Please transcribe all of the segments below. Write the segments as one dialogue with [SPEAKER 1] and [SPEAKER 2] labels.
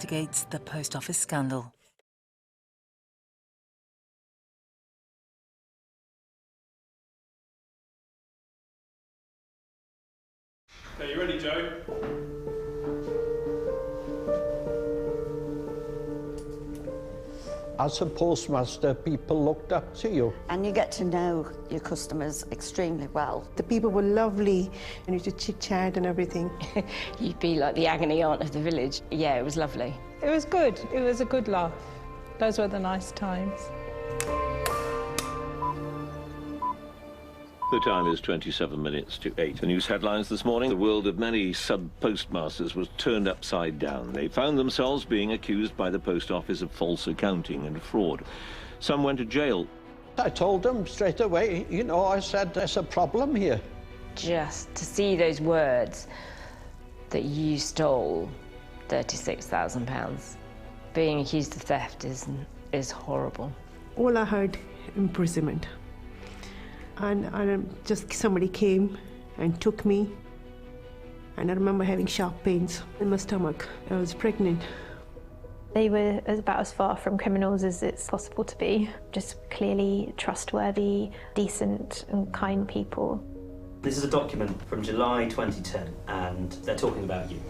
[SPEAKER 1] investigates the post office scandal.
[SPEAKER 2] Okay, you ready, Joe?
[SPEAKER 3] As a postmaster, people looked up to you.
[SPEAKER 4] And you get to know your customers extremely well.
[SPEAKER 5] The people were lovely, and you to chit-chat and everything.
[SPEAKER 6] You'd be like the agony aunt of the village. Yeah, it was lovely.
[SPEAKER 7] It was good. It was a good laugh. Those were the nice times.
[SPEAKER 8] The time is 27 minutes to 8. The news headlines this morning: the world of many sub-postmasters was turned upside down. They found themselves being accused by the post office of false accounting and fraud. Some went to jail.
[SPEAKER 3] I told them straight away, you know, I said, there's a problem here.
[SPEAKER 6] Just to see those words that you stole £36,000, being accused of theft is horrible.
[SPEAKER 5] All I heard, imprisonment. And just somebody came and took me, and I remember having sharp pains in my stomach. I was pregnant.
[SPEAKER 9] They were about as far from criminals as it's possible to be. Just clearly trustworthy, decent and kind people.
[SPEAKER 10] This is a document from July 2010, and they're talking about you.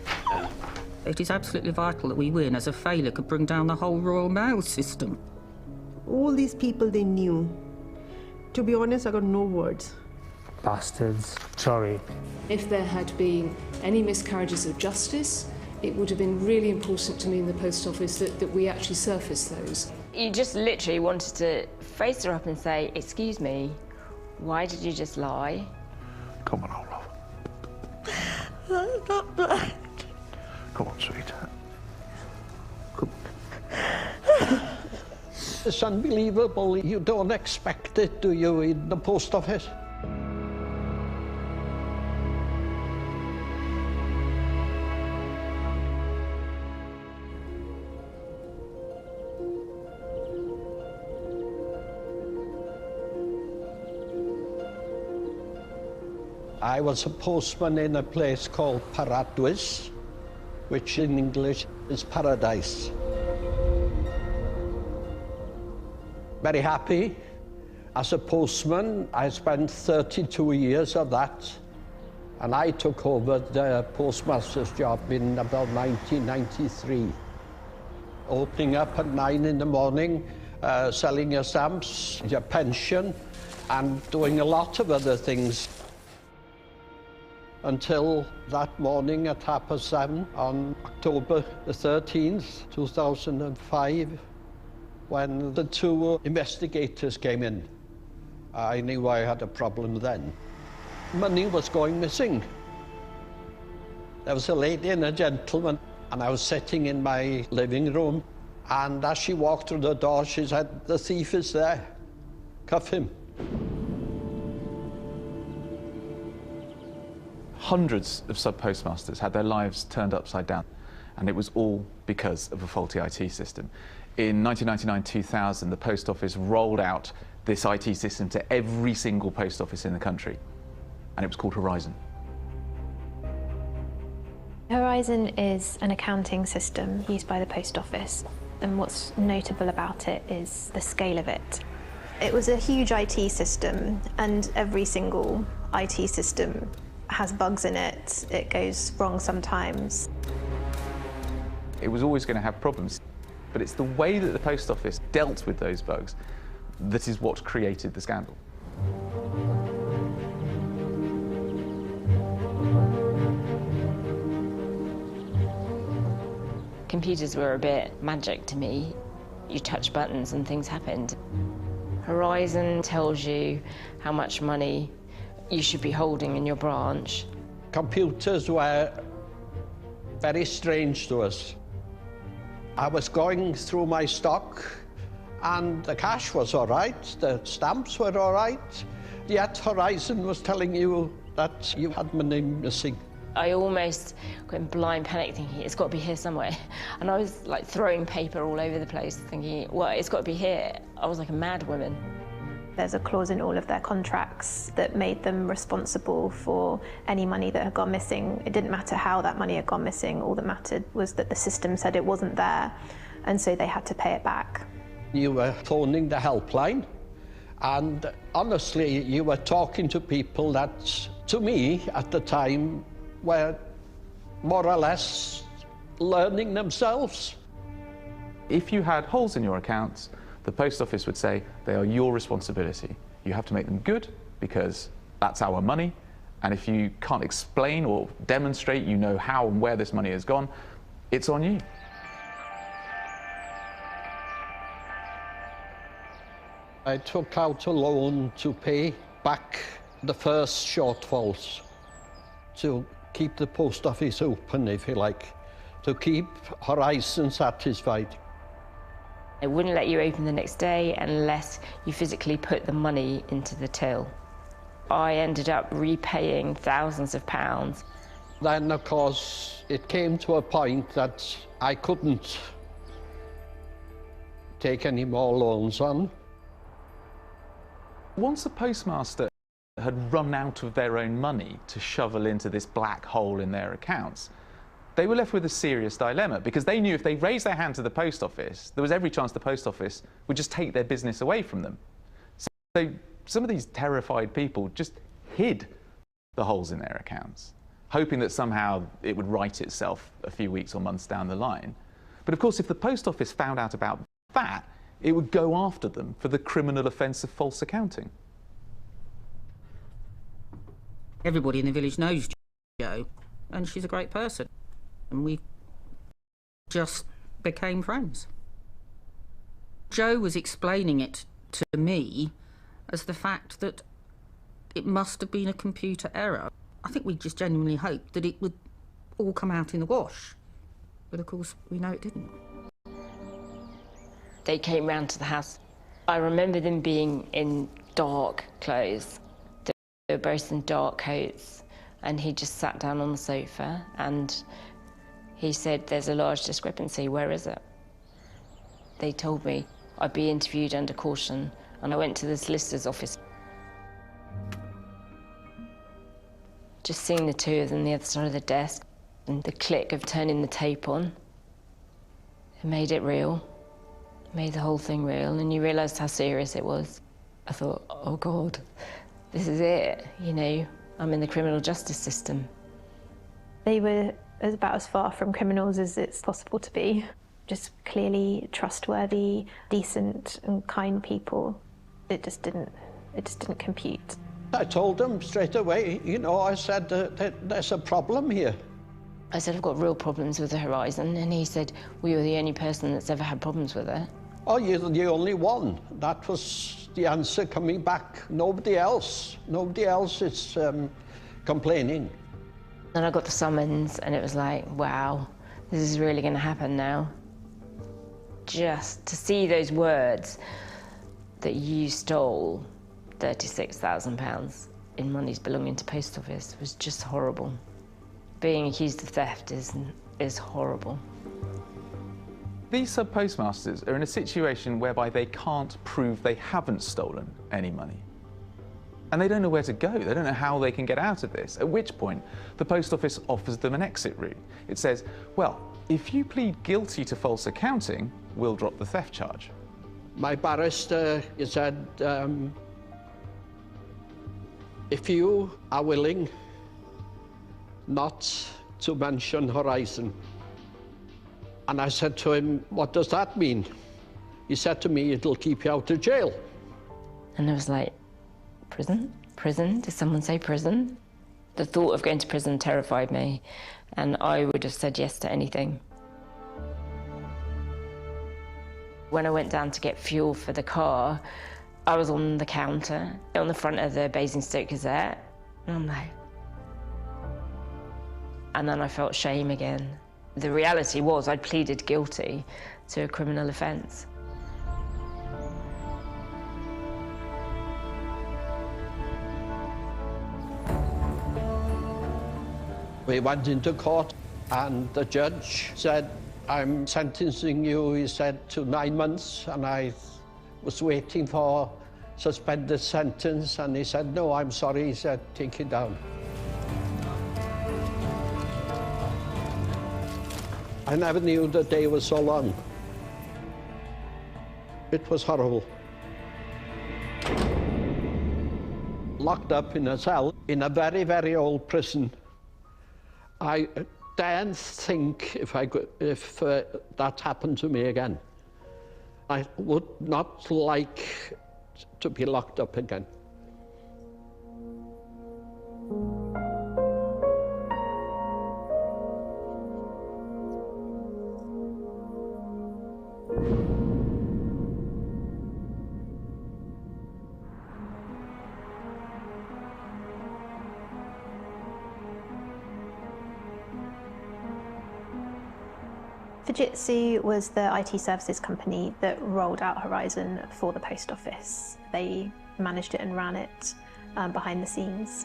[SPEAKER 11] It is absolutely vital that we win, as a failure could bring down the whole Royal Mail system.
[SPEAKER 5] All these people they knew. To be honest, I got no words.
[SPEAKER 12] Bastards. Sorry.
[SPEAKER 13] If there had been any miscarriages of justice, it would have been really important to me in the post office that we actually surface those.
[SPEAKER 6] You just literally wanted to face her up and say, excuse me, why did you just lie?
[SPEAKER 12] Come on, old love.
[SPEAKER 4] I'm not blind.
[SPEAKER 12] Come on, sweetheart.
[SPEAKER 3] It's unbelievable. You don't expect it, do you, in the post office? I was a postman in a place called Paradwys, which in English is paradise. Very happy. As a postman, I spent 32 years of that, and I took over the postmaster's job in about 1993. Opening up at 9 in the morning, selling your stamps, your pension, and doing a lot of other things. Until that morning at 7:30 on October the 13th, 2005, when the two investigators came in. I knew I had a problem then. Money was going missing. There was a lady and a gentleman, and I was sitting in my living room, and as she walked through the door, she said, "The thief is there. Cuff him."
[SPEAKER 14] Hundreds of sub-postmasters had their lives turned upside down, and it was all because of a faulty IT system. In 1999-2000, the post office rolled out this IT system to every single post office in the country, and it was called Horizon.
[SPEAKER 9] Horizon is an accounting system used by the post office, and what's notable about it is the scale of it. It was a huge IT system, and every single IT system has bugs in it. It goes wrong sometimes.
[SPEAKER 14] It was always going to have problems, but it's the way that the post office dealt with those bugs that is what created the scandal.
[SPEAKER 6] Computers were a bit magic to me. You touch buttons and things happened. Horizon tells you how much money you should be holding in your branch.
[SPEAKER 3] Computers were very strange to us. I was going through my stock, and the cash was all right, the stamps were all right, yet Horizon was telling you that you had money missing.
[SPEAKER 6] I almost went blind panic thinking, it's got to be here somewhere. And I was like throwing paper all over the place thinking, well, it's got to be here. I was like a mad woman.
[SPEAKER 9] There's a clause in all of their contracts that made them responsible for any money that had gone missing. It didn't matter how that money had gone missing. All that mattered was that the system said it wasn't there, and so they had to pay it back.
[SPEAKER 3] You were phoning the helpline, and honestly, you were talking to people that, to me, at the time, were more or less learning themselves.
[SPEAKER 14] If you had holes in your accounts, the post office would say they are your responsibility. You have to make them good because that's our money, and if you can't explain or demonstrate you know how and where this money has gone, it's on you.
[SPEAKER 3] I took out a loan to pay back the first shortfalls, to keep the post office open, if you like, to keep Horizon satisfied.
[SPEAKER 6] They wouldn't let you open the next day unless you physically put the money into the till. I ended up repaying thousands of pounds.
[SPEAKER 3] Then, of course, it came to a point that I couldn't take any more loans on.
[SPEAKER 14] Once the postmaster had run out of their own money to shovel into this black hole in their accounts, they were left with a serious dilemma, because they knew if they raised their hand to the post office, there was every chance the post office would just take their business away from them. So some of these terrified people just hid the holes in their accounts, hoping that somehow it would right itself a few weeks or months down the line. But of course, if the post office found out about that, it would go after them for the criminal offence of false accounting.
[SPEAKER 11] Everybody in the village knows Jo, and she's a great person. And we just became friends. Jo was explaining it to me as the fact that it must have been a computer error. I think we just genuinely hoped that it would all come out in the wash. But of course, we know it didn't.
[SPEAKER 6] They came round to the house. I remember them being in dark clothes. They were both in dark coats, and he just sat down on the sofa and he said, "There's a large discrepancy, where is it?" They told me I'd be interviewed under caution, and I went to the solicitor's office. Just seeing the two of them on the other side of the desk and the click of turning the tape on, it made it real. It made the whole thing real, and you realised how serious it was. I thought, oh God, this is it, you know, I'm in the criminal justice system.
[SPEAKER 9] They were about as far from criminals as it's possible to be. Just clearly trustworthy, decent and kind people. It just didn't compute.
[SPEAKER 3] I told them straight away, you know, I said there's a problem here.
[SPEAKER 6] I said, I've got real problems with the Horizon, and he said, well, you're the only person that's ever had problems with it.
[SPEAKER 3] Oh, you're the only one. That was the answer coming back. Nobody else is complaining.
[SPEAKER 6] And I got the summons, and it was like, wow, this is really going to happen now. Just to see those words that you stole £36,000 in monies belonging to post office was just horrible. Being accused of theft is horrible.
[SPEAKER 14] These sub-postmasters are in a situation whereby they can't prove they haven't stolen any money. And they don't know where to go. They don't know how they can get out of this, at which point the post office offers them an exit route. It says, well, if you plead guilty to false accounting, we'll drop the theft charge.
[SPEAKER 3] My barrister said, if you are willing not to mention Horizon. And I said to him, what does that mean? He said to me, it'll keep you out of jail.
[SPEAKER 6] And I was like, prison? Prison? Did someone say prison? The thought of going to prison terrified me, and I would have said yes to anything. When I went down to get fuel for the car, I was on the counter, on the front of the Basingstoke Gazette, and I'm like... And then I felt shame again. The reality was I'd pleaded guilty to a criminal offence.
[SPEAKER 3] We went into court and the judge said, I'm sentencing you, he said, to 9 months, and I was waiting for suspended sentence, and he said, no, I'm sorry, he said, take it down. I never knew the day was so long. It was horrible. Locked up in a cell in a very, very old prison. I daren't think if that happened to me again. I would not like to be locked up again.
[SPEAKER 9] Fujitsu was the IT services company that rolled out Horizon for the post office. They managed it and ran it behind the scenes.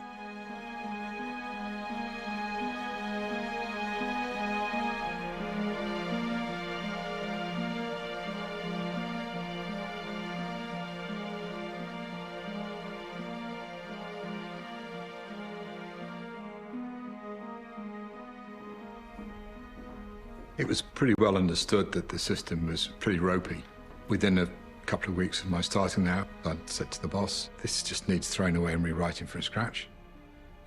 [SPEAKER 15] It was pretty well understood that the system was pretty ropey. Within a couple of weeks of my starting there, I said to the boss, this just needs throwing away and rewriting from scratch.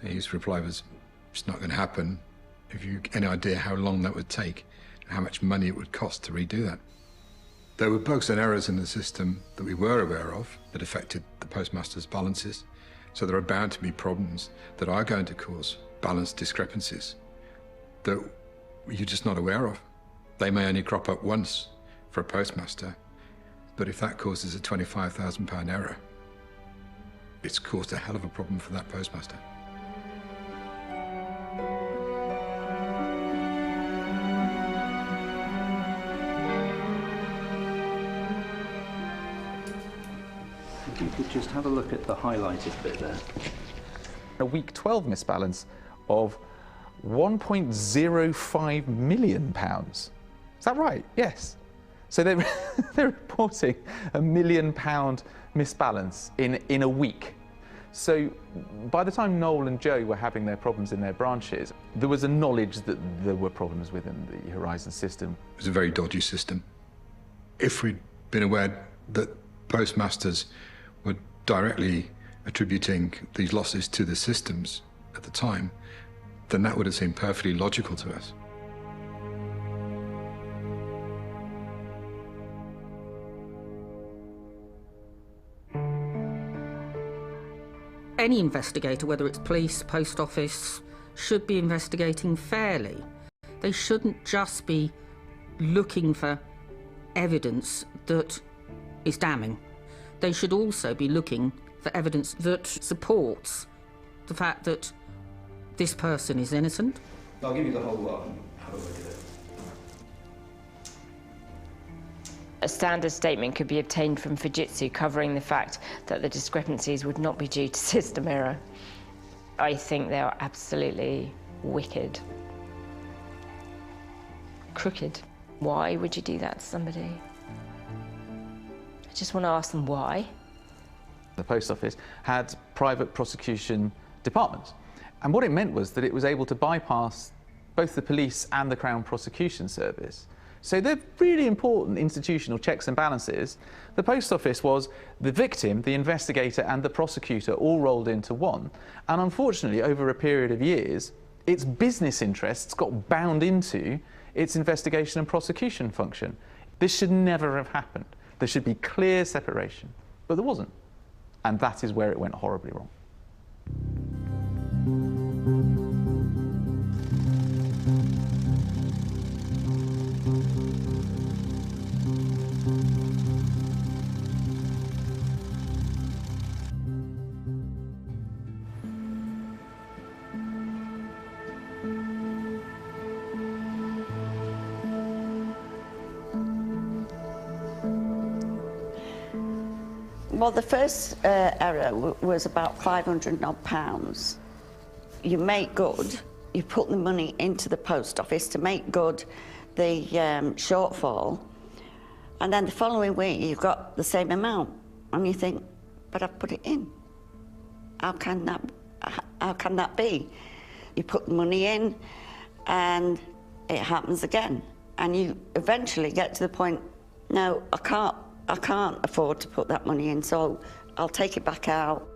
[SPEAKER 15] And his reply was, it's not going to happen. Have you any idea how long that would take and how much money it would cost to redo that? There were bugs and errors in the system that we were aware of that affected the postmaster's balances. So there are bound to be problems that are going to cause balance discrepancies that you're just not aware of. They may only crop up once for a postmaster, but if that causes a £25,000 error, it's caused a hell of a problem for that postmaster.
[SPEAKER 10] If you could just have a look at the highlighted bit there.
[SPEAKER 14] A week 12 misbalance of £1.05 million. Is that right? Yes. So they're reporting £1 million misbalance in a week. So by the time Noel and Joe were having their problems in their branches, there was a knowledge that there were problems within the Horizon system.
[SPEAKER 15] It was a very dodgy system. If we'd been aware that postmasters were directly attributing these losses to the systems at the time, then that would have seemed perfectly logical to us.
[SPEAKER 11] Any investigator, whether it's police, post office, should be investigating fairly. They shouldn't just be looking for evidence that is damning. They should also be looking for evidence that supports the fact that this person is innocent.
[SPEAKER 10] I'll give you the whole lot and have a look at it.
[SPEAKER 6] A standard statement could be obtained from Fujitsu covering the fact that the discrepancies would not be due to system error. I think they are absolutely wicked. Crooked. Why would you do that to somebody? I just want to ask them why.
[SPEAKER 14] The post office had private prosecution departments. And what it meant was that it was able to bypass both the police and the Crown Prosecution Service. So they're really important institutional checks and balances. The post office was the victim, the investigator and the prosecutor all rolled into one. And unfortunately, over a period of years, its business interests got bound into its investigation and prosecution function. This should never have happened. There should be clear separation, but there wasn't. And that is where it went horribly wrong.
[SPEAKER 4] Well, the first error was about £500 odd. You make good, you put the money into the post office to make good the shortfall, and then the following week you've got the same amount, and you think, But I've put it in. How can that be? You put the money in and it happens again. And you eventually get to the point, no, I can't afford to put that money in, so I'll take it back out.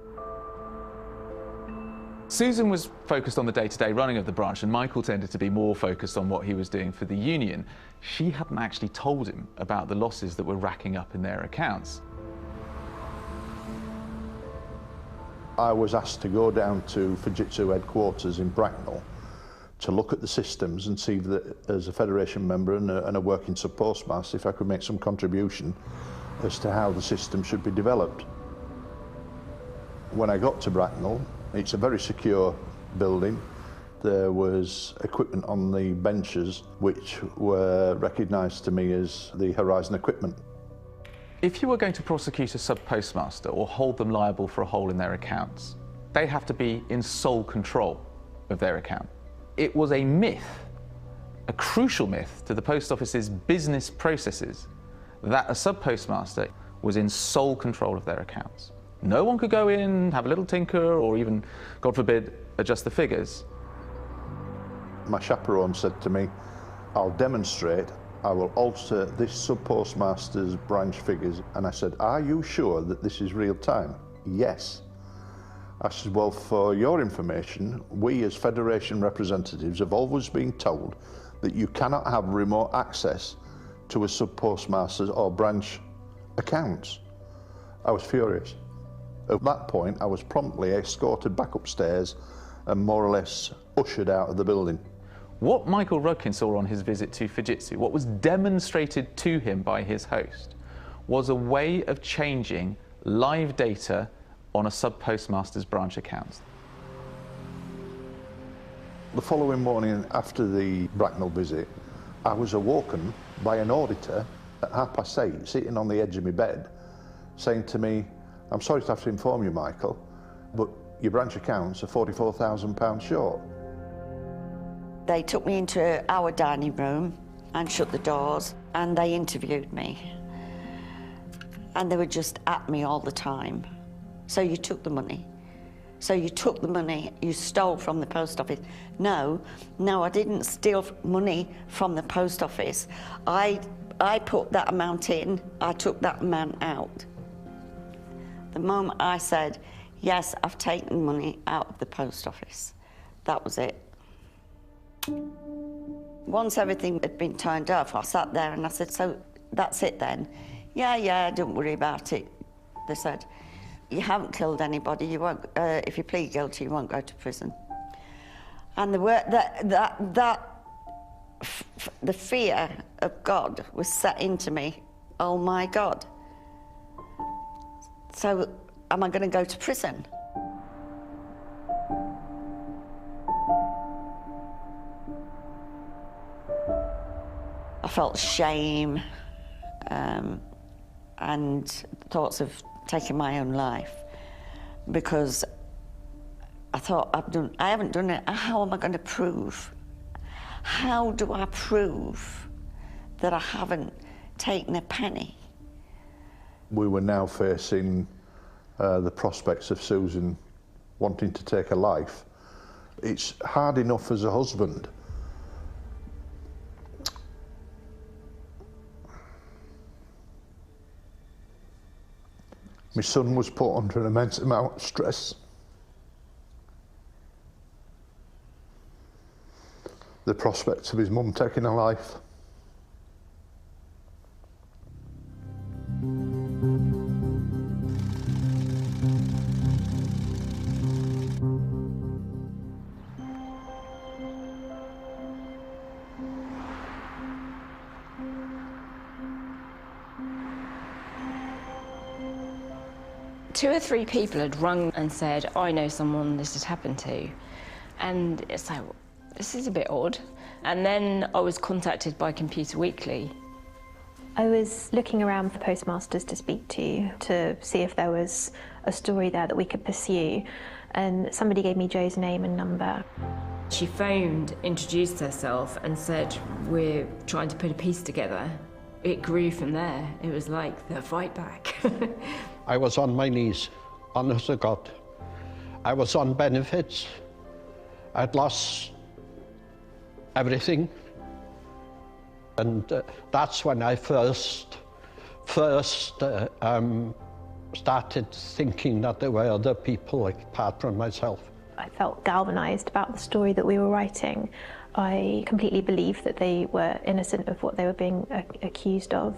[SPEAKER 14] Susan was focused on the day-to-day running of the branch, and Michael tended to be more focused on what he was doing for the union. She hadn't actually told him about the losses that were racking up in their accounts.
[SPEAKER 12] I was asked to go down to Fujitsu headquarters in Bracknell to look at the systems and see that, as a Federation member and a working sub-postmaster, if I could make some contribution as to how the system should be developed. When I got to Bracknell, it's a very secure building. There was equipment on the benches which were recognised to me as the Horizon equipment.
[SPEAKER 14] If you were going to prosecute a sub-postmaster or hold them liable for a hole in their accounts, they have to be in sole control of their account. It was a myth, a crucial myth to the Post Office's business processes, that a sub-postmaster was in sole control of their accounts. No one could go in, have a little tinker, or even, God forbid, adjust the figures.
[SPEAKER 12] My chaperone said to me, I'll demonstrate, I will alter this sub-postmaster's branch figures. And I said, are you sure that this is real time? Yes. I said, well, for your information, we as Federation representatives have always been told that you cannot have remote access to a sub-postmaster's or branch accounts. I was furious. At that point, I was promptly escorted back upstairs and more or less ushered out of the building.
[SPEAKER 14] What Michael Rudkin saw on his visit to Fujitsu, what was demonstrated to him by his host, was a way of changing live data on a sub-postmaster's branch accounts.
[SPEAKER 12] The following morning after the Bracknell visit, I was awoken by an auditor at 8:30, sitting on the edge of my bed, saying to me, I'm sorry to have to inform you, Michael, but your branch accounts are £44,000 short.
[SPEAKER 4] They took me into our dining room and shut the doors, and they interviewed me. And they were just at me all the time. So you took the money. So you took the money you stole from the post office. No, I didn't steal money from the post office. I put that amount in, I took that amount out. The moment I said, yes, I've taken money out of the post office, that was it. Once everything had been turned off, I sat there and I said, so that's it then? Yeah, don't worry about it. They said, you haven't killed anybody, you won't, if you plead guilty, you won't go to prison. And the fear of God was set into me. Oh my God. So am I going to go to prison? I felt shame and thoughts of taking my own life because I thought, I haven't done it. How am I going to prove? How do I prove that I haven't taken a penny?
[SPEAKER 12] We were now facing the prospects of Susan wanting to take her life. It's hard enough as a husband. My son was put under an immense amount of stress. The prospect of his mum taking her life.
[SPEAKER 6] Two or three people had rung and said, I know someone this has happened to. And it's like, this is a bit odd. And then I was contacted by Computer Weekly.
[SPEAKER 9] I was looking around for postmasters to speak to see if there was a story there that we could pursue. And somebody gave me Jo's name and number.
[SPEAKER 6] She phoned, introduced herself and said, we're trying to put a piece together. It grew from there. It was like the fight back.
[SPEAKER 3] I was on my knees honest to God. I was on benefits. I'd lost everything. And that's when I first started thinking that there were other people apart from myself.
[SPEAKER 9] I felt galvanised about the story that we were writing. I completely believed that they were innocent of what they were being accused of,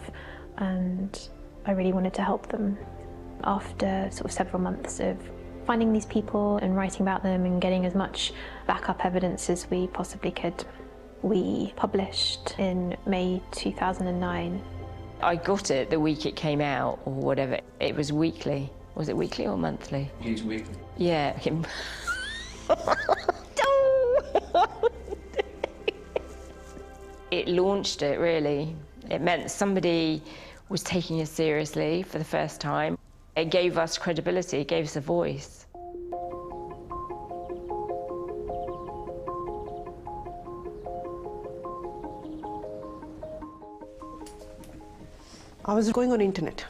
[SPEAKER 9] and I really wanted to help them. After sort of several months of finding these people and writing about them and getting as much backup evidence as we possibly could, we published in May 2009.
[SPEAKER 6] I got it the week it came out, or whatever. It was weekly. Was it weekly or monthly?
[SPEAKER 10] It was weekly.
[SPEAKER 6] Yeah. It launched it, really. It meant somebody was taking us seriously for the first time. It gave us credibility, it gave us a voice.
[SPEAKER 5] I was going on internet.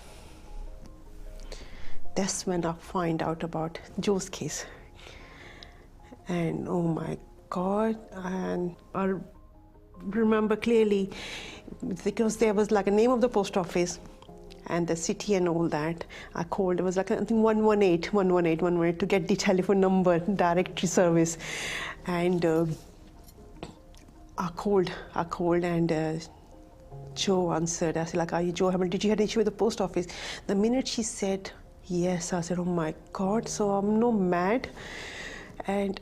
[SPEAKER 5] That's when I find out about Joe's case. And oh my God, and I remember clearly because there was like a name of the post office and the city and all that. I called, it was like I think 118 to get the telephone number, directory service. And I called and Joe answered. I said, like, are you Joe Hamilton? Did you have an issue with the post office? The minute she said yes, I said, oh my God, so I'm no mad. And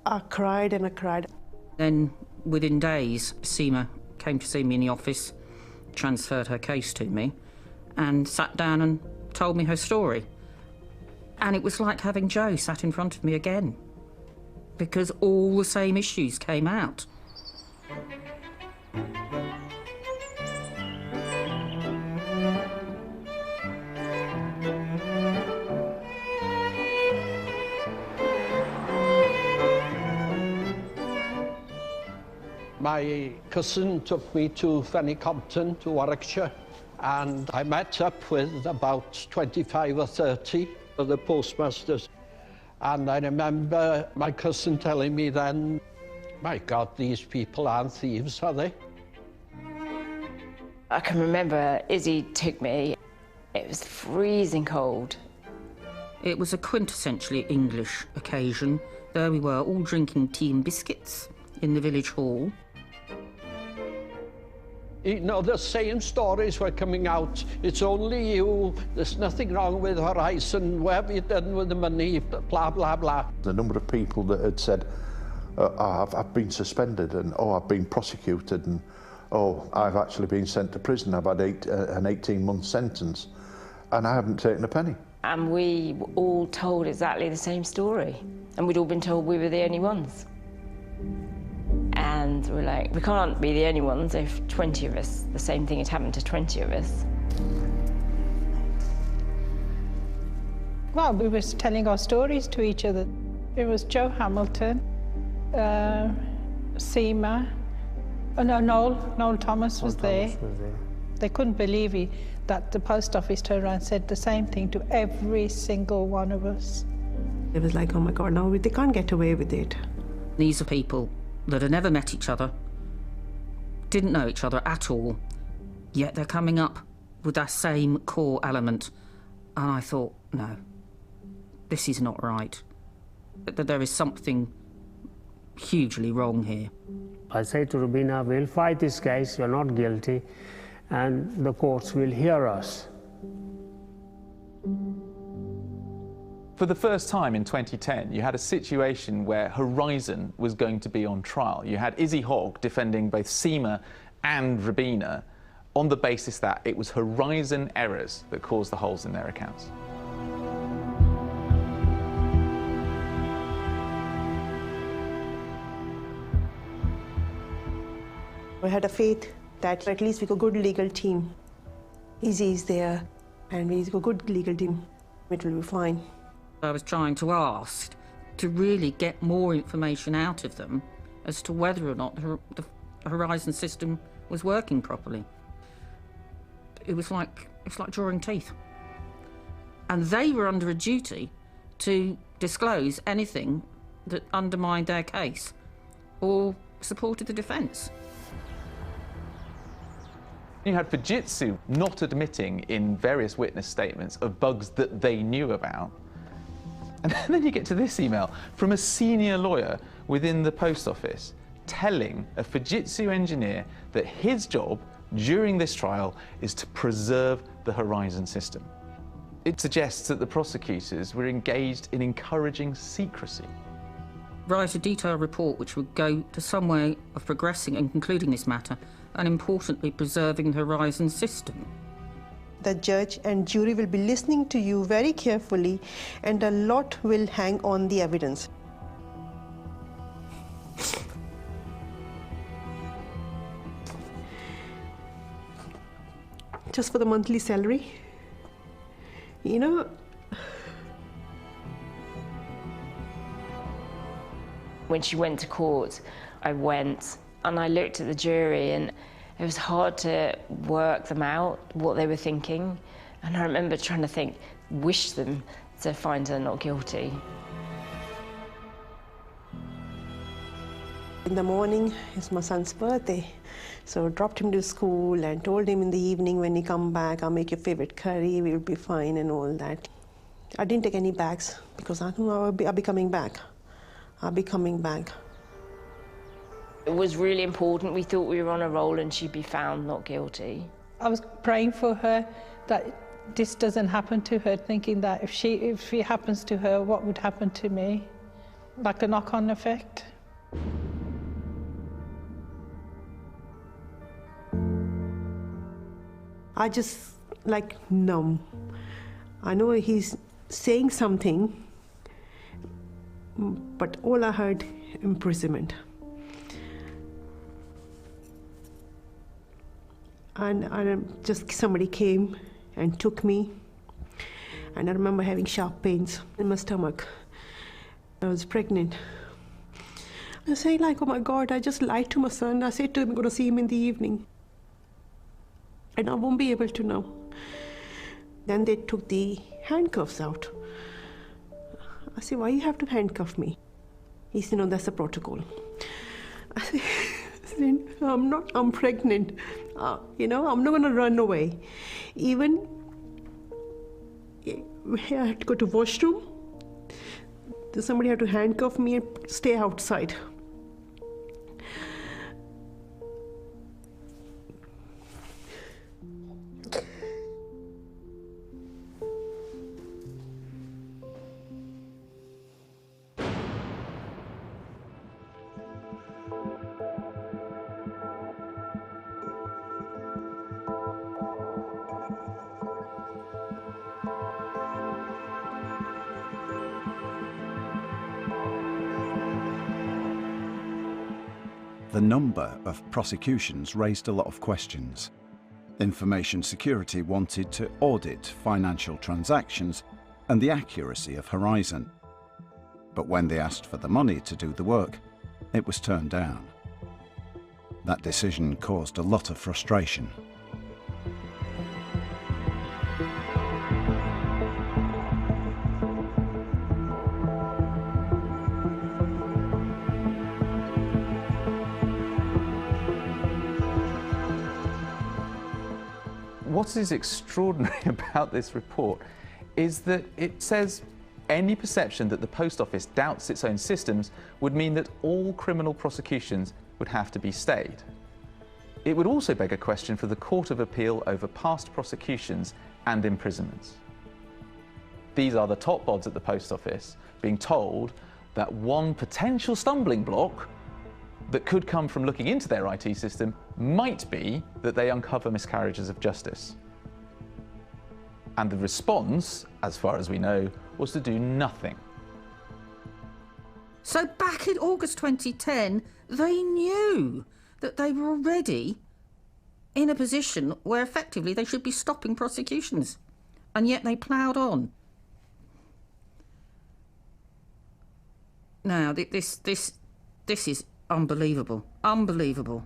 [SPEAKER 5] I cried and I cried.
[SPEAKER 11] Then, within days, Seema came to see me in the office, transferred her case to me, and sat down and told me her story. And it was like having Joe sat in front of me again, because all the same issues came out.
[SPEAKER 3] My cousin took me to Compton, to Warwickshire, and I met up with about 25 or 30 of the postmasters. And I remember my cousin telling me then, my God, these people aren't thieves, are they?
[SPEAKER 6] I can remember Izzy took me. It was freezing cold.
[SPEAKER 11] It was a quintessentially English occasion. There we were, all drinking tea and biscuits in the village hall.
[SPEAKER 3] You know, the same stories were coming out. It's only you, there's nothing wrong with Horizon, what have you done with the money, blah, blah, blah. The number of people that had said, oh, I've been suspended, and oh, I've been prosecuted, and oh, I've actually been sent to prison, I've had an 18-month sentence, and I haven't taken a penny.
[SPEAKER 6] And we were all told exactly the same story, and we'd all been told we were the only ones. And we're like, we can't be the only ones if 20 of us, the same thing had happened to 20 of us.
[SPEAKER 7] Well, we were telling our stories to each other. It was Joe Hamilton, Seema, no, Noel Thomas was there. They couldn't believe that the post office turned around and said the same thing to every single one of us.
[SPEAKER 5] It was like, oh my God, no, they can't get away with it.
[SPEAKER 11] These are people that had never met each other, didn't know each other at all, yet they're coming up with that same core element. And I thought, no, this is not right. That there is something hugely wrong here.
[SPEAKER 16] I say to Rubina, we'll fight this case, you're not guilty, and the courts will hear us.
[SPEAKER 14] For the first time in 2010, you had a situation where Horizon was going to be on trial. You had Izzy Hogg defending both Seema and Rubina on the basis that it was Horizon errors that caused the holes in their accounts.
[SPEAKER 5] We had a faith that at least we got a good legal team. Izzy is there, and we got a good legal team. It will be fine.
[SPEAKER 11] I was trying to ask to really get more information out of them as to whether or not the Horizon system was working properly. It was like drawing teeth. And they were under a duty to disclose anything that undermined their case or supported the defence.
[SPEAKER 14] You had Fujitsu not admitting in various witness statements of bugs that they knew about. And then you get to this email from a senior lawyer within the post office telling a Fujitsu engineer that his job during this trial is to preserve the Horizon system. It suggests that the prosecutors were engaged in encouraging secrecy.
[SPEAKER 11] Write a detailed report which would go to some way of progressing and concluding this matter, and importantly preserving the Horizon system.
[SPEAKER 5] The judge and jury will be listening to you very carefully, and a lot will hang on the evidence. Just for the monthly salary, you know.
[SPEAKER 6] When she went to court, I went and I looked at the jury, and it was hard to work them out, what they were thinking. And I remember trying to wish them to find her not guilty.
[SPEAKER 5] In the morning, it's my son's birthday. So I dropped him to school and told him in the evening when he come back, I'll make your favorite curry, we'll be fine and all that. I didn't take any bags because I knew I'll be coming back. I'll be coming back.
[SPEAKER 6] It was really important. We thought we were on a roll and she'd be found not guilty.
[SPEAKER 7] I was praying for her that this doesn't happen to her, thinking that if it happens to her, what would happen to me? Like a knock-on effect.
[SPEAKER 5] I just numb. I know he's saying something, but all I heard, imprisonment. And just somebody came and took me, and I remember having sharp pains in my stomach. I was pregnant. I was saying oh my God, I just lied to my son. I said to him, I'm going to see him in the evening. And I won't be able to now. Then they took the handcuffs out. I said, why you have to handcuff me? He said, no, that's the protocol. I said, I'm pregnant. I'm not going to run away. Even I had to go to washroom. Somebody had to handcuff me and stay outside.
[SPEAKER 17] The number of prosecutions raised a lot of questions. Information Security wanted to audit financial transactions and the accuracy of Horizon. But when they asked for the money to do the work, it was turned down. That decision caused a lot of frustration.
[SPEAKER 14] What is extraordinary about this report is that it says any perception that the Post Office doubts its own systems would mean that all criminal prosecutions would have to be stayed. It would also beg a question for the Court of Appeal over past prosecutions and imprisonments. These are the top bods at the Post Office being told that one potential stumbling block that could come from looking into their IT system might be that they uncover miscarriages of justice. And the response, as far as we know, was to do nothing.
[SPEAKER 11] So back in August 2010, they knew that they were already in a position where effectively they should be stopping prosecutions, and yet they ploughed on. Now, this is unbelievable. Unbelievable.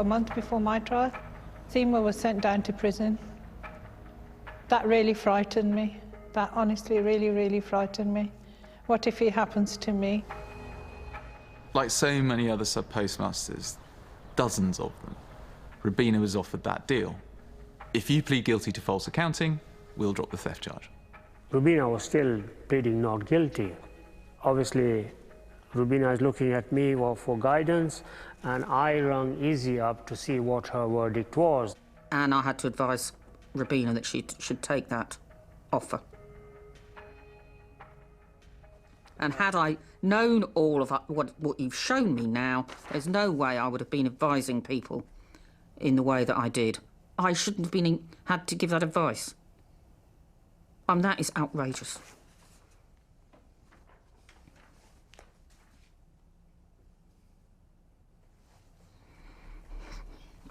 [SPEAKER 7] a month before my trial. Seema was sent down to prison. That really frightened me. That honestly really, really frightened me. What if it happens to me?
[SPEAKER 14] Like so many other sub-postmasters, dozens of them, Rubina was offered that deal. If you plead guilty to false accounting, we'll drop the theft charge.
[SPEAKER 16] Rubina was still pleading not guilty. Obviously, Rubina is looking at me for guidance, and I rang Izzy up to see what her verdict was.
[SPEAKER 11] And I had to advise Rubina that she should take that offer. And had I known all of what you've shown me now, there's no way I would have been advising people in the way that I did. I shouldn't have had to give that advice. That is outrageous.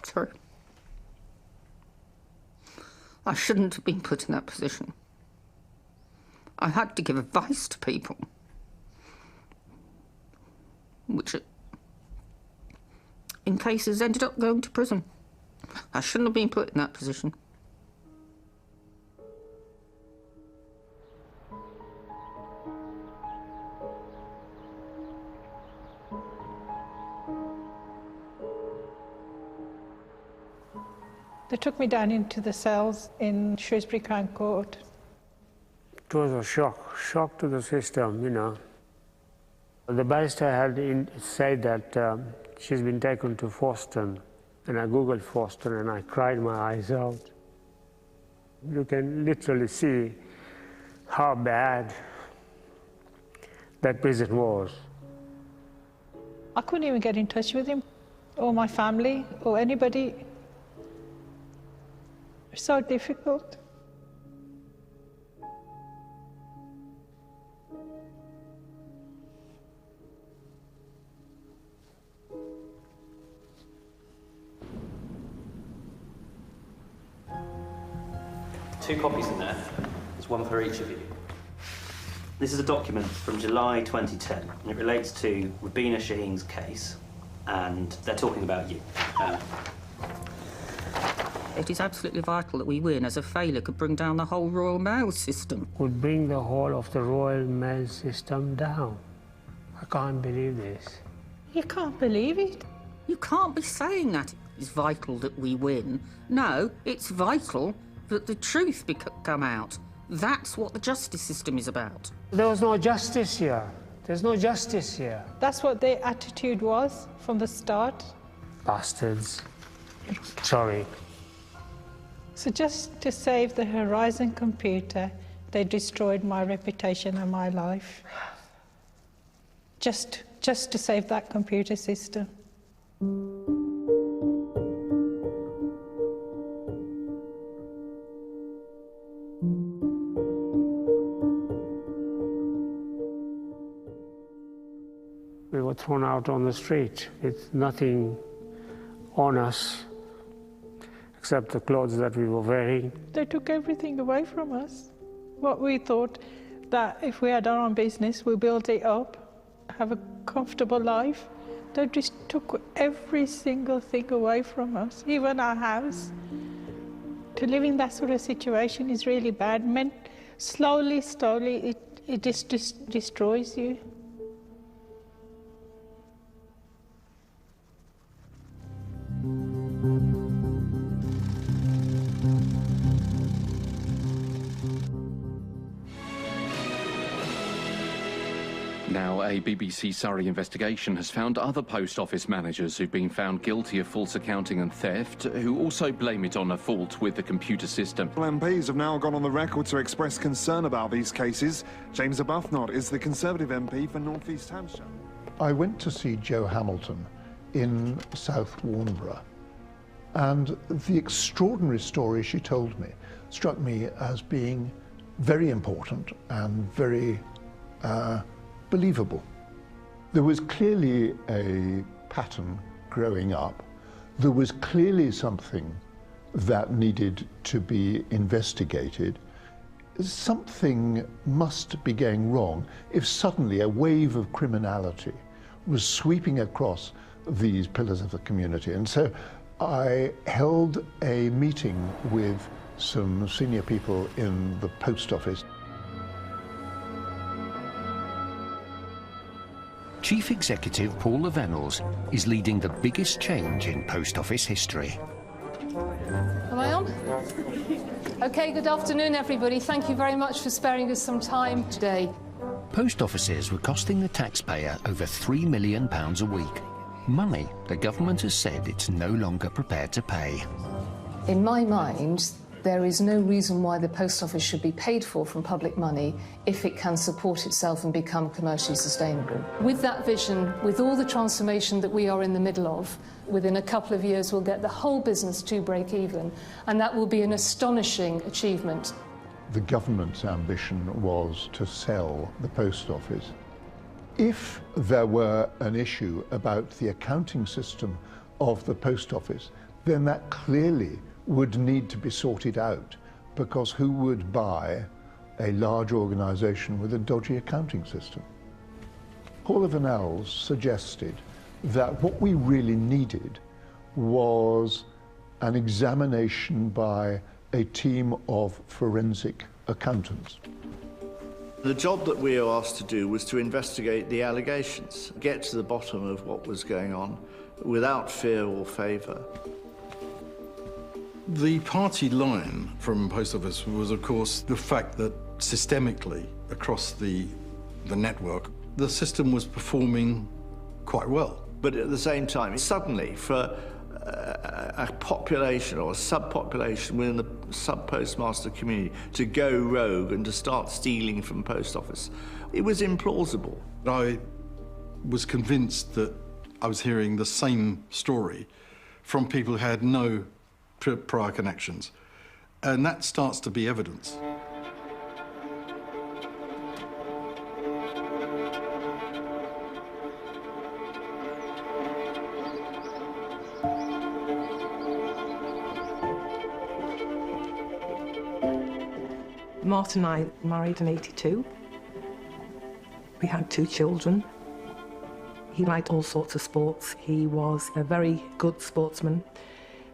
[SPEAKER 11] Sorry. I shouldn't have been put in that position. I had to give advice to people, which in cases ended up going to prison. I shouldn't have been put in that position.
[SPEAKER 7] They took me down into the cells in Shrewsbury Crown Court.
[SPEAKER 16] It was a shock to the system, you know. The barrister had said that she's been taken to Foston, and I googled Foston and I cried my eyes out. You can literally see how bad that prison was.
[SPEAKER 7] I couldn't even get in touch with him, or my family, or anybody. It's so difficult.
[SPEAKER 10] Two copies in there. There's one for each of you. This is a document from July 2010, and it relates to Rubina Shaheen's case, and they're talking about you.
[SPEAKER 11] It is absolutely vital that we win, as a failure could bring down the whole Royal Mail system.
[SPEAKER 16] Could bring the whole of the Royal Mail system down. I can't believe this.
[SPEAKER 7] You can't believe it.
[SPEAKER 11] You can't be saying that it's vital that we win. No, it's vital that the truth come out. That's what the justice system is about.
[SPEAKER 16] There was no justice here. There's no justice here.
[SPEAKER 7] That's what their attitude was from the start.
[SPEAKER 16] Bastards. Sorry.
[SPEAKER 7] So just to save the Horizon computer, they destroyed my reputation and my life. Just to save that computer system.
[SPEAKER 16] We were thrown out on the street with nothing on us except the clothes that we were wearing.
[SPEAKER 7] They took everything away from us. What we thought that if we had our own business, we build it up, have a comfortable life. They just took every single thing away from us, even our house. To live in that sort of situation is really bad. Slowly, it just destroys you.
[SPEAKER 18] Now, a BBC Surrey investigation has found other post office managers who've been found guilty of false accounting and theft, who also blame it on a fault with the computer system.
[SPEAKER 19] MPs have now gone on the record to express concern about these cases. James Arbuthnot is the Conservative MP for North East Hampshire.
[SPEAKER 12] I went to see Joe Hamilton in South Warnborough, and the extraordinary story she told me struck me as being very important and very believable. There was clearly a pattern growing up. There was clearly something that needed to be investigated. Something must be going wrong if suddenly a wave of criminality was sweeping across these pillars of the community. And so I held a meeting with some senior people in the post office.
[SPEAKER 20] Chief Executive Paul Lavenels is leading the biggest change in post office history.
[SPEAKER 13] Am I on? OK, good afternoon, everybody. Thank you very much for sparing us some time today.
[SPEAKER 20] Post offices were costing the taxpayer over £3 million a week. Money the government has said it's no longer prepared to pay.
[SPEAKER 13] In my mind, there is no reason why the post office should be paid for from public money if it can support itself and become commercially sustainable. With that vision, with all the transformation that we are in the middle of, within a couple of years we'll get the whole business to break even, and that will be an astonishing achievement.
[SPEAKER 12] The government's ambition was to sell the post office. If there were an issue about the accounting system of the post office, then that clearly would need to be sorted out, because who would buy a large organisation with a dodgy accounting system? Paul Lavenels suggested that what we really needed was an examination by a team of forensic accountants.
[SPEAKER 21] The job that we were asked to do was to investigate the allegations, get to the bottom of what was going on without fear or favour.
[SPEAKER 22] The party line from Post Office was, of course, the fact that systemically across the network, the system was performing quite well.
[SPEAKER 21] But at the same time, suddenly, for a population or a subpopulation within the sub-postmaster community to go rogue and to start stealing from Post Office, it was implausible.
[SPEAKER 22] I was convinced that I was hearing the same story from people who had no prior connections, and that starts to be evidence.
[SPEAKER 23] Martin and I married in '82. We had 2 children. He liked all sorts of sports. He was a very good sportsman.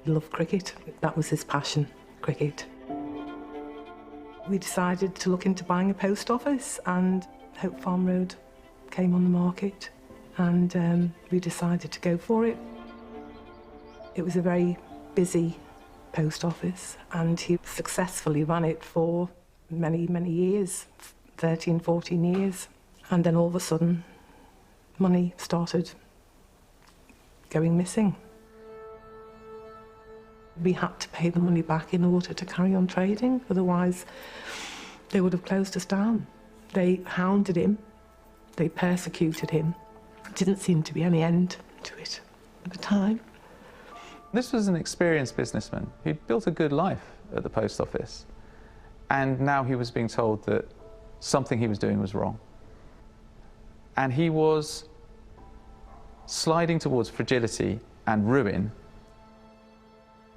[SPEAKER 23] He loved cricket. That was his passion, cricket. We decided to look into buying a post office, and Hope Farm Road came on the market, and we decided to go for it. It was a very busy post office, and he successfully ran it for many, many years, 13, 14 years. And then all of a sudden, money started going missing. We had to pay the money back in order to carry on trading, otherwise they would have closed us down. They hounded him, they persecuted him. Didn't seem to be any end to it at the time.
[SPEAKER 14] This was an experienced businessman who'd built a good life at the post office, and now he was being told that something he was doing was wrong. And he was sliding towards fragility and ruin.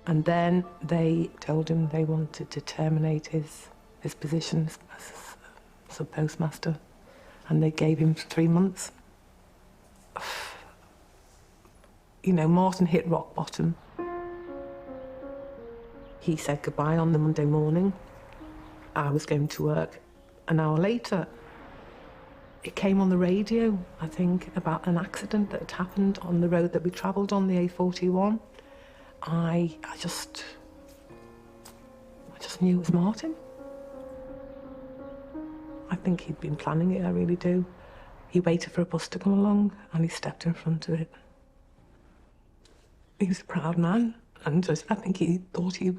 [SPEAKER 23] And then they told him they wanted to terminate his position as sub-postmaster, and they gave him 3 months. You know, Martin hit rock bottom. He said goodbye on the Monday morning. I was going to work an hour later. It came on the radio, I think, about an accident that had happened on the road that we travelled on, the A41. I just knew it was Martin. I think he'd been planning it, I really do. He waited for a bus to come along and he stepped in front of it. He was a proud man, and I think he thought he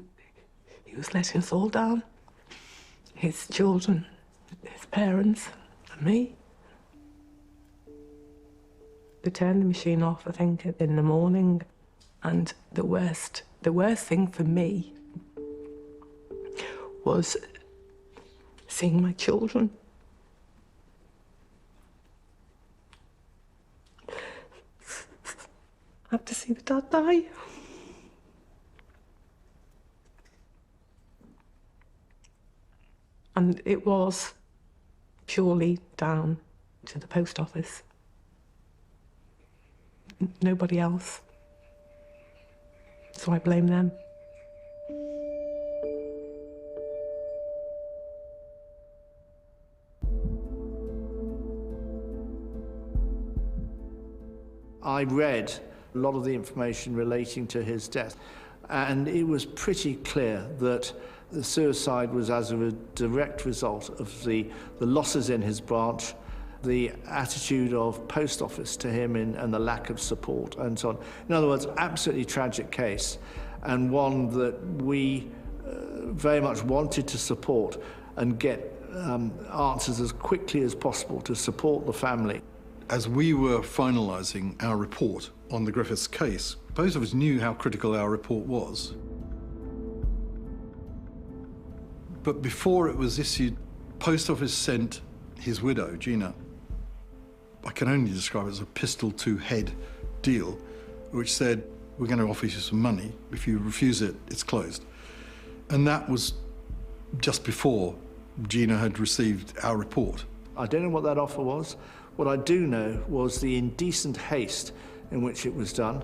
[SPEAKER 23] was letting us all down. His children, his parents, and me. They turned the machine off, I think, in the morning, and the worst thing for me was seeing my children. I had to see the dad die. And it was purely down to the post office. Nobody else. So I blame them.
[SPEAKER 21] I read a lot of the information relating to his death, and it was pretty clear that the suicide was as a direct result of the losses in his branch, the attitude of post office to him and the lack of support and so on. In other words, absolutely tragic case, and one that we very much wanted to support and get answers as quickly as possible to support the family.
[SPEAKER 22] As we were finalising our report on the Griffiths case, both of us knew how critical our report was. But before it was issued, Post Office sent his widow, Gina, I can only describe it as a pistol-to-head deal, which said, we're going to offer you some money. If you refuse it, it's closed. And that was just before Gina had received our report.
[SPEAKER 21] I don't know what that offer was. What I do know was the indecent haste in which it was done.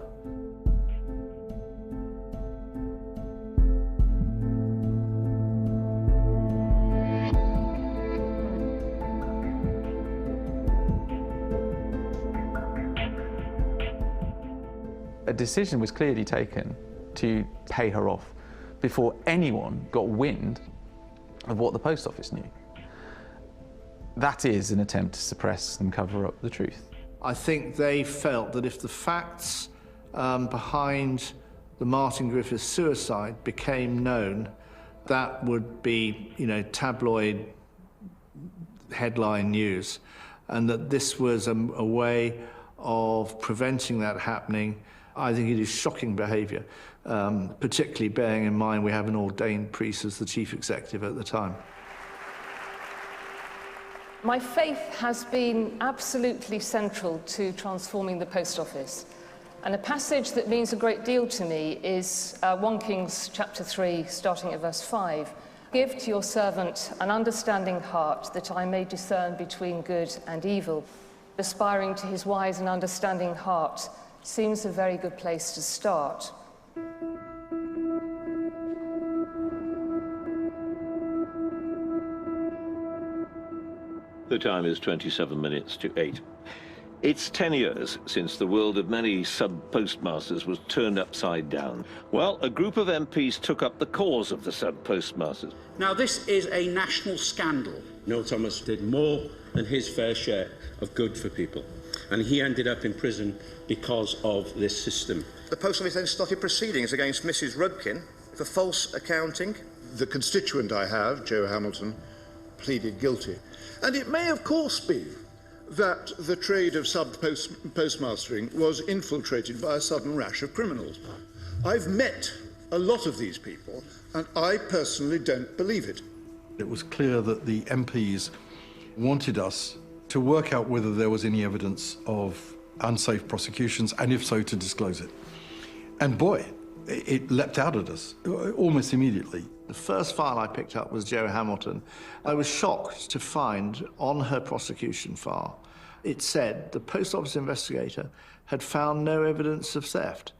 [SPEAKER 14] A decision was clearly taken to pay her off before anyone got wind of what the Post Office knew. That is an attempt to suppress and cover up the truth.
[SPEAKER 21] I think they felt that if the facts behind the Martin Griffiths suicide became known, that would be, tabloid headline news, and that this was a way of preventing that happening. I think it is shocking behaviour, particularly bearing in mind we have an ordained priest as the chief executive at the time.
[SPEAKER 13] My faith has been absolutely central to transforming the Post Office. And a passage that means a great deal to me is 1 Kings chapter 3, starting at verse 5. Give to your servant an understanding heart, that I may discern between good and evil. Aspiring to his wise and understanding heart seems a very good place to start.
[SPEAKER 1] The time is 27 minutes to 8. It's 10 years since the world of many sub-postmasters was turned upside down. Well, a group of MPs took up the cause of the sub-postmasters.
[SPEAKER 2] Now, this is a national scandal. Noel Thomas did more than his fair share of good for people, and he ended up in prison because of this system.
[SPEAKER 8] The Post Office then started proceedings against Mrs. Rudkin for false accounting.
[SPEAKER 24] The constituent I have, Joe Hamilton, pleaded guilty. And it may, of course, be that the trade of sub-postmastering was infiltrated by a sudden rash of criminals. I've met a lot of these people, and I personally don't believe it.
[SPEAKER 22] It was clear that the MPs wanted us to work out whether there was any evidence of unsafe prosecutions, and if so, to disclose it. And boy, it leapt out at us almost immediately.
[SPEAKER 21] The first file I picked up was Joe Hamilton. I was shocked to find on her prosecution file, it said the Post Office investigator had found no evidence of theft.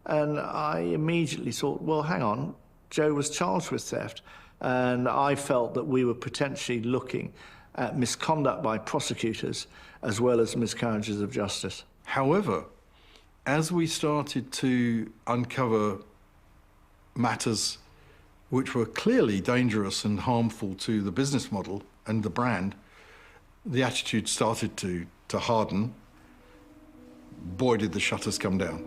[SPEAKER 21] And I immediately thought, well, hang on, Joe was charged with theft. And I felt that we were potentially looking at misconduct by prosecutors as well as miscarriages of justice.
[SPEAKER 22] However, as we started to uncover matters which were clearly dangerous and harmful to the business model and the brand, the attitude started to harden. Boy, did the shutters come down.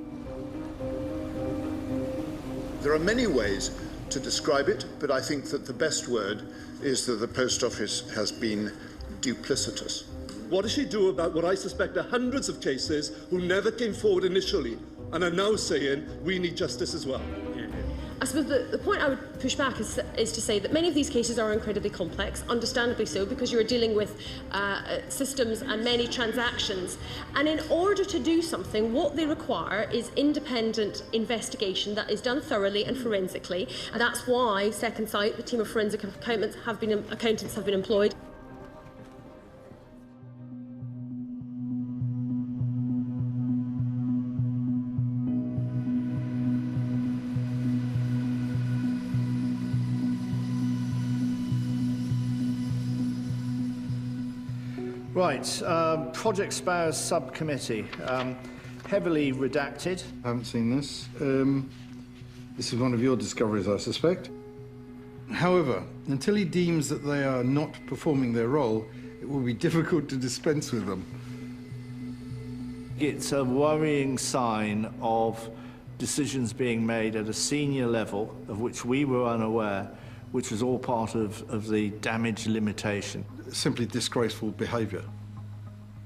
[SPEAKER 24] There are many ways to describe it, but I think that the best word is that the Post Office has been duplicitous.
[SPEAKER 25] What does she do about what I suspect are hundreds of cases who never came forward initially and are now saying we need justice as well?
[SPEAKER 26] I suppose the point I would push back is to say that many of these cases are incredibly complex, understandably so, because you're dealing with systems and many transactions. And in order to do something, what they require is independent investigation that is done thoroughly and forensically. And that's why Second Sight, the team of forensic accountants have been employed.
[SPEAKER 21] Right, Project Sparrow Subcommittee, heavily redacted.
[SPEAKER 22] I haven't seen this. This is one of your discoveries, I suspect. However, until he deems that they are not performing their role, it will be difficult to dispense with them.
[SPEAKER 21] It's a worrying sign of decisions being made at a senior level of which we were unaware, which was all part of the damage limitation.
[SPEAKER 22] Simply disgraceful behaviour.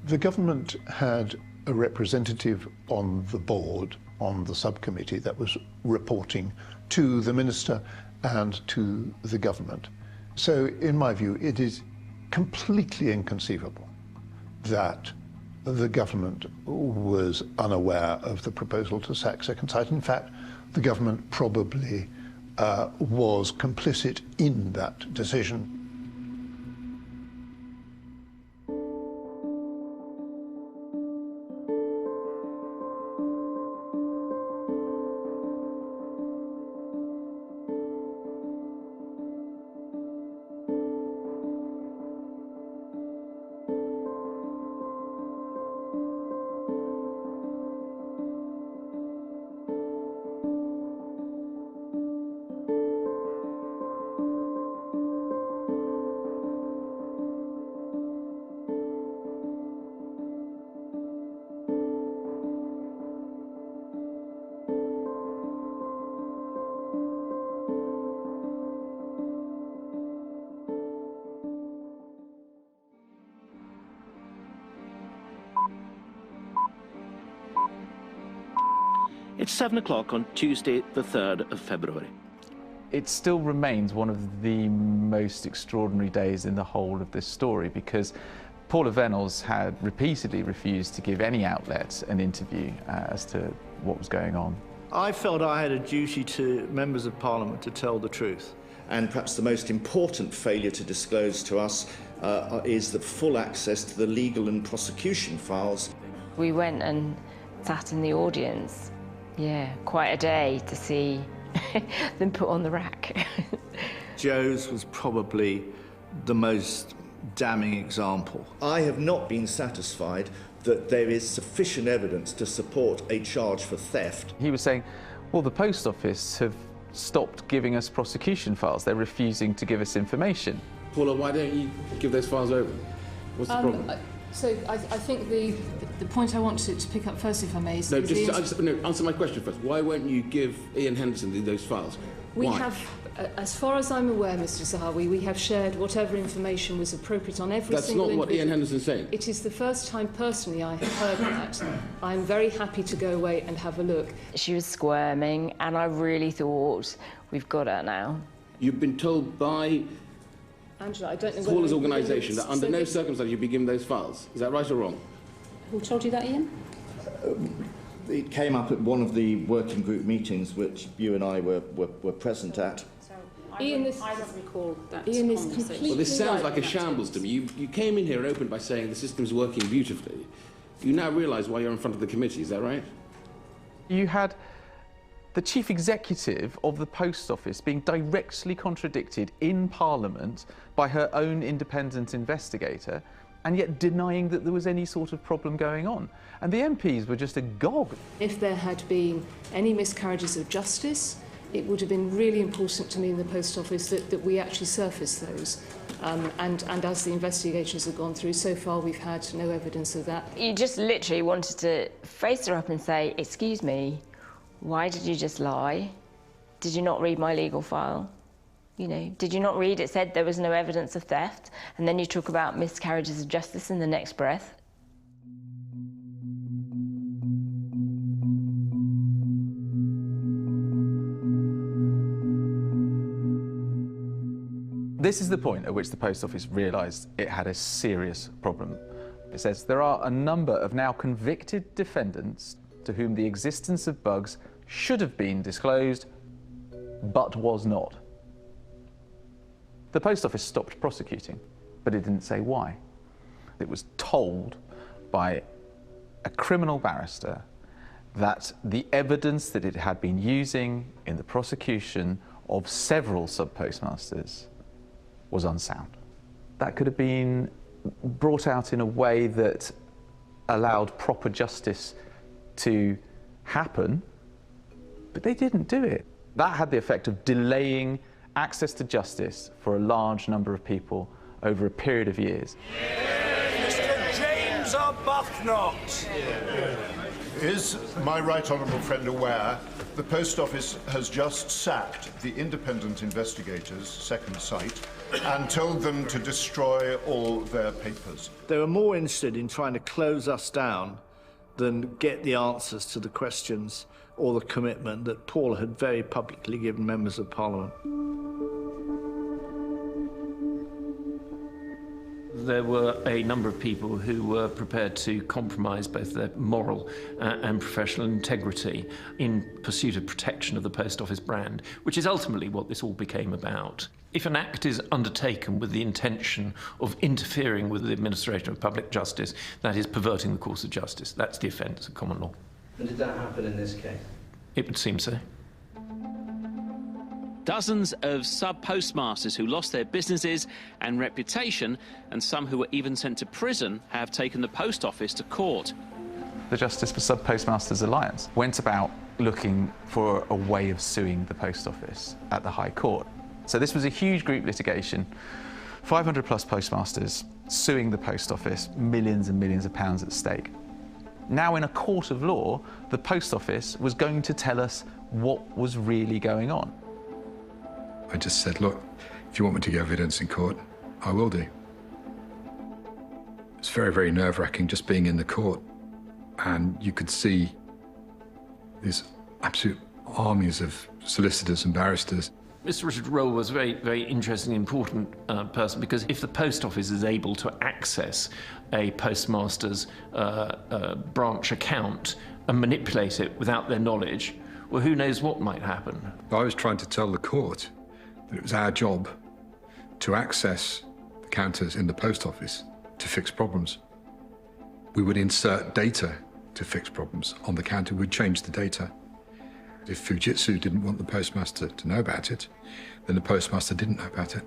[SPEAKER 12] The government had a representative on the board, on the subcommittee, that was reporting to the minister and to the government. So, in my view, it is completely inconceivable that the government was unaware of the proposal to sack second sight. In fact, the government probably was complicit in that decision.
[SPEAKER 3] It's 7 o'clock on Tuesday, the 3rd of February.
[SPEAKER 14] It still remains one of the most extraordinary days in the whole of this story, because Paula Venables had repeatedly refused to give any outlet an interview as to what was going on.
[SPEAKER 21] I felt I had a duty to members of Parliament to tell the truth.
[SPEAKER 4] And perhaps the most important failure to disclose to us is the full access to the legal and prosecution files.
[SPEAKER 5] We went and sat in the audience. Yeah, quite a day to see them put on the rack.
[SPEAKER 21] Joe's was probably the most damning example.
[SPEAKER 4] I have not been satisfied that there is sufficient evidence to support a charge for theft.
[SPEAKER 14] He was saying, well, the Post Office have stopped giving us prosecution files. They're refusing to give us information.
[SPEAKER 6] Paula, why don't you give those files over? What's the problem?
[SPEAKER 13] So I think the point I want to pick up first, if I may, is...
[SPEAKER 6] No, answer my question first. Why won't you give Ian Henderson those files?
[SPEAKER 13] We have, as far as I'm aware, Mr Zahawi, we have shared whatever information was appropriate on every single individual.
[SPEAKER 6] That's not what Ian Henderson's saying.
[SPEAKER 13] It is the first time, personally, I have heard that. I'm very happy to go away and have a look.
[SPEAKER 5] She was squirming, and I really thought, we've got her now.
[SPEAKER 6] You've been told by...
[SPEAKER 13] Angela, I don't know
[SPEAKER 6] Paula's organisation that under no circumstances you'd be given those files. Is that right or wrong?
[SPEAKER 9] Who told you that, Ian?
[SPEAKER 4] It came up at one of the working group meetings which you and I were present at.
[SPEAKER 9] Ian, I don't recall that Ian is completely...
[SPEAKER 6] Well, this sounds like a shambles to me. You came in here and opened by saying the system's working beautifully. You now realise why you're in front of the committee, is that right?
[SPEAKER 14] You had the chief executive of the Post Office being directly contradicted in Parliament by her own independent investigator, and yet denying that there was any sort of problem going on. And the MPs were just agog.
[SPEAKER 13] If there had been any miscarriages of justice, it would have been really important to me in the Post Office that we actually surface those. And as the investigations have gone through, so far we've had no evidence of that.
[SPEAKER 5] You just literally wanted to face her up and say, excuse me, why did you just lie? Did you not read my legal file? You know, did you not read it said there was no evidence of theft? And then you talk about miscarriages of justice in the next breath.
[SPEAKER 14] This is the point at which the Post Office realised it had a serious problem. It says there are a number of now convicted defendants to whom the existence of bugs should have been disclosed, but was not. The Post Office stopped prosecuting, but it didn't say why. It was told by a criminal barrister that the evidence that it had been using in the prosecution of several sub-postmasters was unsound. That could have been brought out in a way that allowed proper justice to happen, but they didn't do it. That had the effect of delaying access to justice for a large number of people over a period of years.
[SPEAKER 7] Mr. James Arbuthnot.
[SPEAKER 10] Is my right honourable friend aware the Post Office has just sacked the independent investigators, Second Sight, and told them to destroy all their papers?
[SPEAKER 21] They were more interested in trying to close us down than get the answers to the questions or the commitment that Paul had very publicly given members of Parliament.
[SPEAKER 11] There were a number of people who were prepared to compromise both their moral and professional integrity in pursuit of protection of the Post Office brand, which is ultimately what this all became about. If an act is undertaken with the intention of interfering with the administration of public justice, that is perverting the course of justice. That's the offence of common law.
[SPEAKER 15] And did that happen in this case?
[SPEAKER 11] It would seem so.
[SPEAKER 16] Dozens of sub-postmasters who lost their businesses and reputation, and some who were even sent to prison, have taken the Post Office to court.
[SPEAKER 14] The Justice for Sub-Postmasters Alliance went about looking for a way of suing the Post Office at the High Court. So this was a huge group litigation, 500 plus postmasters suing the Post Office, millions and millions of pounds at stake. Now, in a court of law, the Post Office was going to tell us what was really going on.
[SPEAKER 17] I just said, look, if you want me to give evidence in court, I will do. It's very, very nerve-wracking just being in the court. And you could see these absolute armies of solicitors and barristers.
[SPEAKER 11] Mr. Richard Roll was a very, very interesting and important person, because if the Post Office is able to access a postmaster's branch account and manipulate it without their knowledge, well, who knows what might happen.
[SPEAKER 17] I was trying to tell the court that it was our job to access the counters in the Post Office to fix problems. We would insert data to fix problems on the counter. We'd change the data. If Fujitsu didn't want the postmaster to know about it, then the postmaster didn't know about it.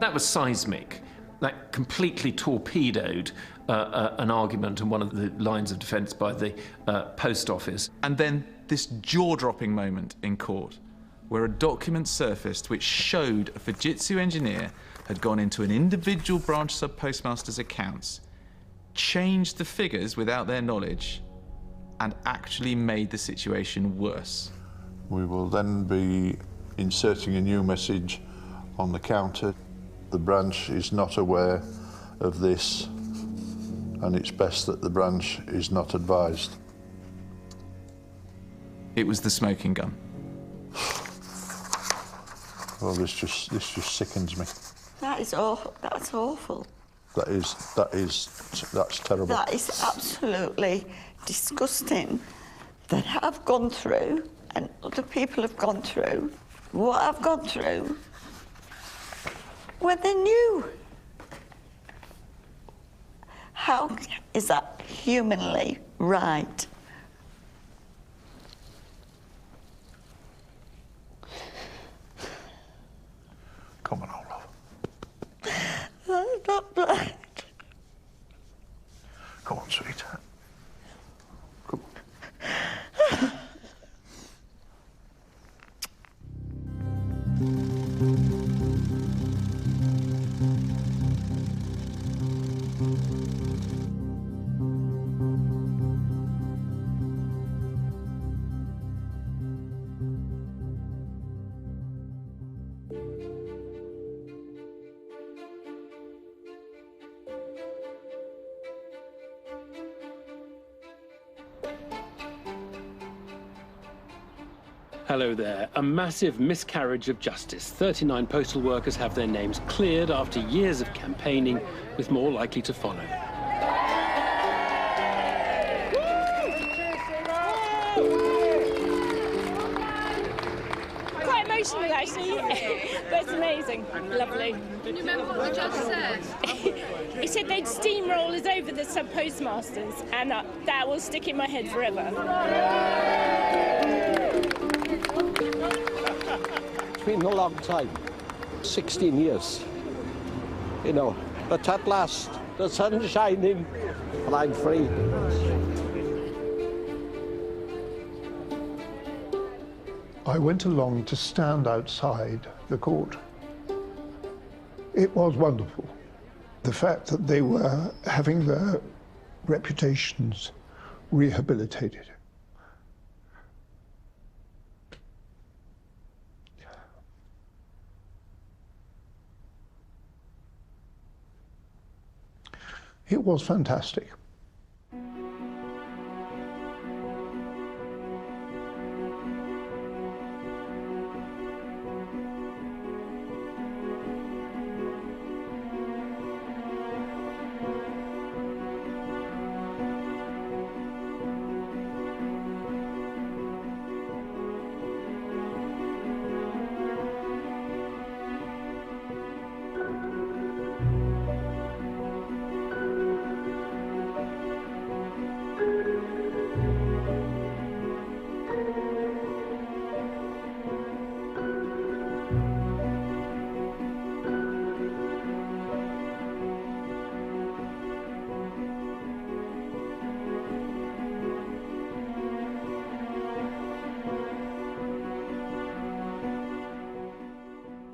[SPEAKER 11] That was seismic. That completely torpedoed an argument and one of the lines of defence by the Post Office.
[SPEAKER 14] And then this jaw-dropping moment in court, where a document surfaced which showed a Fujitsu engineer had gone into an individual branch sub-postmaster's accounts, changed the figures without their knowledge, and actually made the situation worse.
[SPEAKER 12] We will then be inserting a new message on the counter. The branch is not aware of this, and it's best that the branch is not advised.
[SPEAKER 14] It was the smoking gun.
[SPEAKER 12] Well, this just sickens me.
[SPEAKER 27] That's awful.
[SPEAKER 12] That's terrible.
[SPEAKER 27] That is absolutely disgusting. That I've gone through, and other people have gone through, what I've gone through, when they knew. How is that humanly right?
[SPEAKER 12] Come on, old love.
[SPEAKER 27] I'm not blind.
[SPEAKER 12] Come on, sweetheart. Come on.
[SPEAKER 28] Hello there. A massive miscarriage of justice. 39 postal workers have their names cleared after years of campaigning, with more likely to follow.
[SPEAKER 29] Quite emotional, actually, but it's amazing. Lovely.
[SPEAKER 9] Can you remember what the judge said?
[SPEAKER 29] He said they'd steamroll us over the sub-postmasters, and that will stick in my head forever.
[SPEAKER 30] It's been a long time, 16 years, you know, but at last
[SPEAKER 1] The sun's shining and I'm free.
[SPEAKER 2] I went along to stand outside the court. It was wonderful. The fact that they were having their reputations rehabilitated. It was fantastic.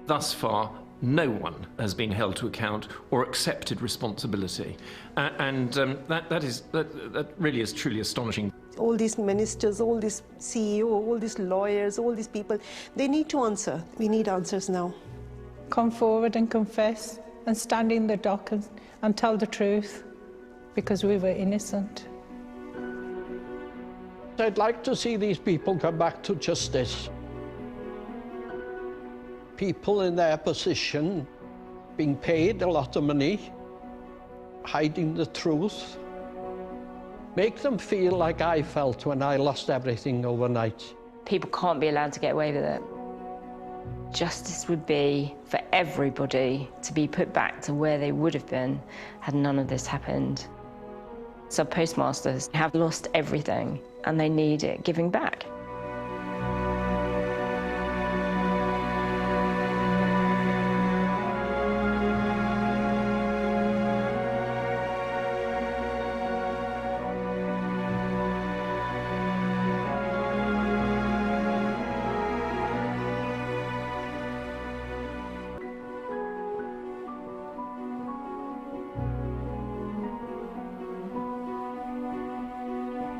[SPEAKER 11] Thus far, no one has been held to account or accepted responsibility. That really is truly astonishing.
[SPEAKER 8] All these ministers, all these CEO, all these lawyers, all these people, they need to answer. We need answers now.
[SPEAKER 18] Come forward and confess and stand in the dock and tell the truth, because we were innocent.
[SPEAKER 1] I'd like to see these people come back to justice. People in their position being paid a lot of money, hiding the truth. Make them feel like I felt when I lost everything overnight.
[SPEAKER 5] People can't be allowed to get away with it. Justice would be for everybody to be put back to where they would have been had none of this happened. Sub-postmasters have lost everything and they need it giving back.